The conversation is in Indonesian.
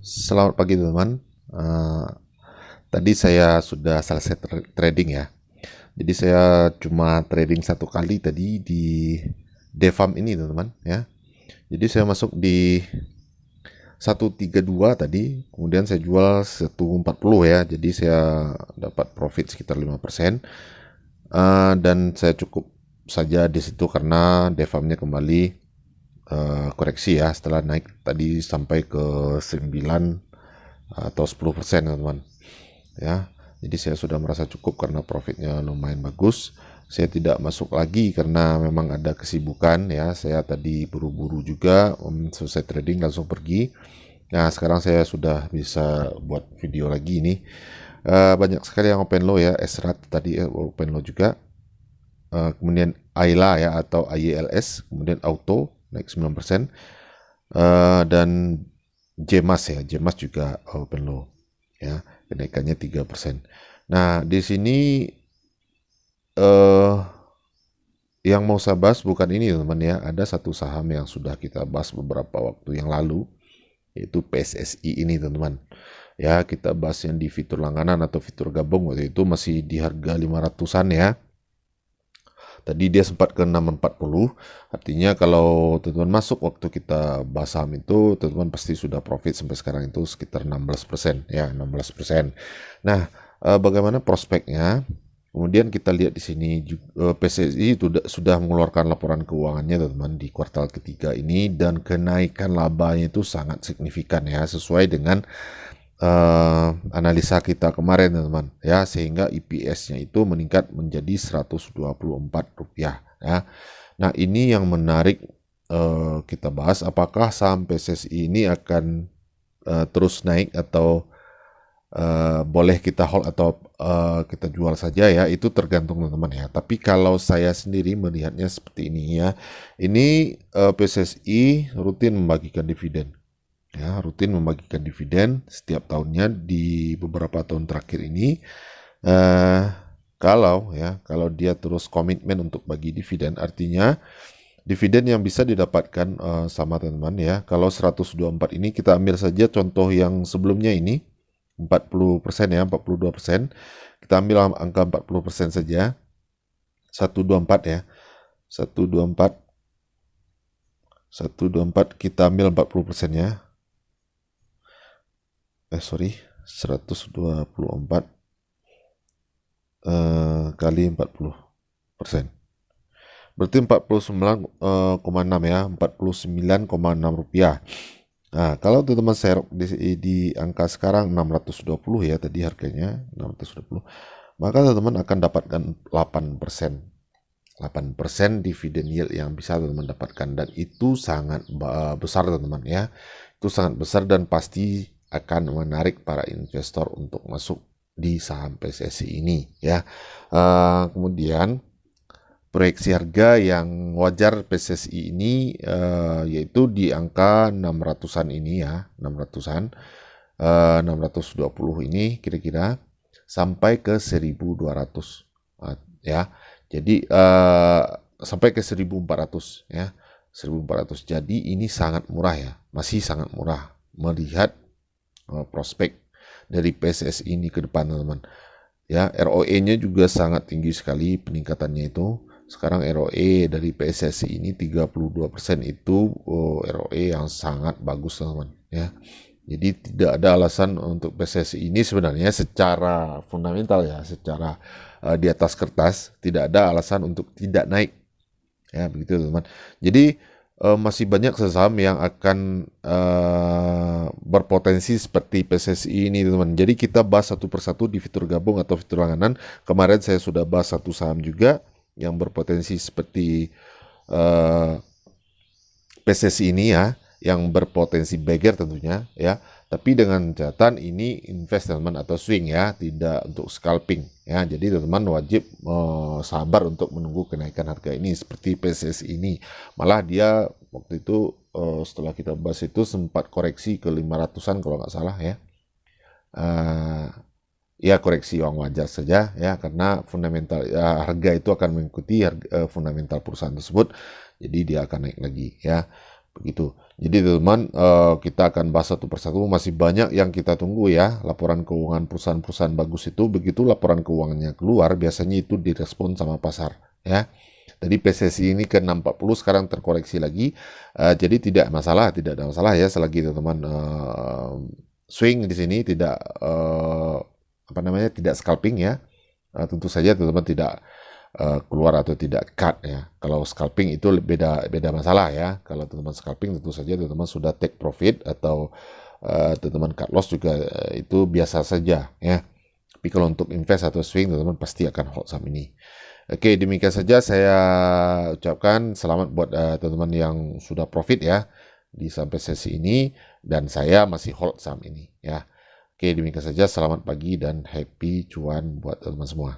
Selamat pagi teman-teman. Eh, Tadi saya sudah selesai trading ya. Jadi saya cuma trading satu kali tadi di Devam ini teman-teman ya. Jadi saya masuk di 132 tadi, kemudian saya jual 140 ya. Jadi saya dapat profit sekitar 5%. Dan saya cukup saja di situ karena Devamnya kembali koreksi ya setelah naik tadi sampai ke 9 atau 10% teman-teman ya. Jadi saya sudah merasa cukup karena profitnya lumayan bagus. Saya tidak masuk lagi karena memang ada kesibukan ya. Saya tadi buru-buru juga selesai trading langsung pergi. Nah sekarang saya sudah bisa buat video lagi ini. Banyak sekali yang open low ya. Esrat tadi open low juga. Kemudian Ayla ya atau IELS, kemudian Auto naik 9%. Dan Jemas ya, Jemas juga open low ya, kenaikannya 3%. Nah, di sini eh yang mau saya bahas bukan ini teman-teman ya. Ada satu saham yang sudah kita bahas beberapa waktu yang lalu, yaitu PSSI ini teman-teman. Ya, kita bahas yang di fitur langganan atau fitur gabung waktu itu masih di harga 500-an ya. Tadi dia sempat ke 640, artinya kalau teman-teman masuk waktu kita bahas saham itu, teman-teman pasti sudah profit sampai sekarang itu sekitar 16% ya, 16%. Nah, bagaimana prospeknya? Kemudian kita lihat di sini PSSI sudah mengeluarkan laporan keuangannya teman-teman di kuartal ketiga ini, dan kenaikan labanya itu sangat signifikan ya, sesuai dengan analisa kita kemarin teman-teman ya, sehingga EPS-nya itu meningkat menjadi Rp124 ya. Nah ini yang menarik kita bahas, apakah saham PSSI ini akan terus naik atau boleh kita hold atau kita jual saja ya, itu tergantung teman-teman ya. Tapi kalau saya sendiri melihatnya seperti ini ya, ini PSSI rutin membagikan dividen ya, rutin membagikan dividen setiap tahunnya di beberapa tahun terakhir ini. eh, kalau dia terus komitmen untuk bagi dividen, artinya dividen yang bisa didapatkan sama teman-teman ya. Kalau 124 ini kita ambil saja contoh yang sebelumnya ini 40% ya, 42%. Kita ambil angka 40% saja. 124 ya. 124 124 kita ambil 40% ya. Sorry, 124 kali 40%. Berarti 49,6 ya, 49,6 rupiah. Nah, kalau teman-teman serok di angka sekarang 620 ya, tadi harganya 620, maka teman-teman akan dapatkan 8%. 8% dividen yield yang bisa teman-teman dapatkan, dan itu sangat besar teman-teman ya. Itu sangat besar dan pasti akan menarik para investor untuk masuk di saham PSSI ini ya. Kemudian proyeksi harga yang wajar PSSI ini yaitu di angka 600-an ini ya, 600-an, 620 ini kira-kira sampai ke 1200 ya. Jadi sampai ke 1400 ya, 1400. Jadi ini sangat murah ya, masih sangat murah melihat prospek dari PSSI ini ke depan teman-teman ya. ROE-nya juga sangat tinggi sekali peningkatannya itu. Sekarang ROE dari PSSI ini 32%, itu ROE yang sangat bagus teman-teman ya. Jadi tidak ada alasan untuk PSSI ini sebenarnya secara fundamental ya, secara di atas kertas tidak ada alasan untuk tidak naik ya, begitu teman-teman. Jadi masih banyak saham yang akan berpotensi seperti PSSI ini teman-teman. Jadi kita bahas satu persatu di fitur gabung atau fitur langganan. Kemarin saya sudah bahas satu saham juga yang berpotensi seperti PSSI ini ya, yang berpotensi beggar tentunya ya. Tapi dengan catatan ini investment atau swing ya, tidak untuk scalping ya. Jadi teman-teman wajib sabar untuk menunggu kenaikan harga ini seperti PSSI ini. Malah dia waktu itu setelah kita bahas itu sempat koreksi ke 500-an kalau nggak salah ya. Ya koreksi yang wajar saja ya, karena fundamental harga itu akan mengikuti harga, fundamental perusahaan tersebut. Jadi dia akan naik lagi ya. begitu. Jadi teman-teman, kita akan bahas satu persatu. Masih banyak yang kita tunggu ya, laporan keuangan perusahaan-perusahaan bagus itu. Begitu laporan keuangannya keluar, biasanya itu direspon sama pasar ya. Tadi PSSI ini ke 640, sekarang terkoreksi lagi. Jadi tidak ada masalah ya, selagi teman-teman swing di sini, tidak tidak scalping ya. Tentu saja teman-teman tidak keluar atau tidak cut ya. Kalau scalping itu beda masalah ya. Kalau teman-teman scalping, tentu saja teman-teman sudah take profit, atau teman-teman cut loss juga, itu biasa saja ya. Tapi kalau untuk invest atau swing, teman-teman pasti akan hold saham ini. Oke, demikian saja saya ucapkan selamat buat teman-teman yang sudah profit ya di sampai sesi ini, dan saya masih hold saham ini ya. Oke, demikian saja, selamat pagi dan happy cuan buat teman-teman semua.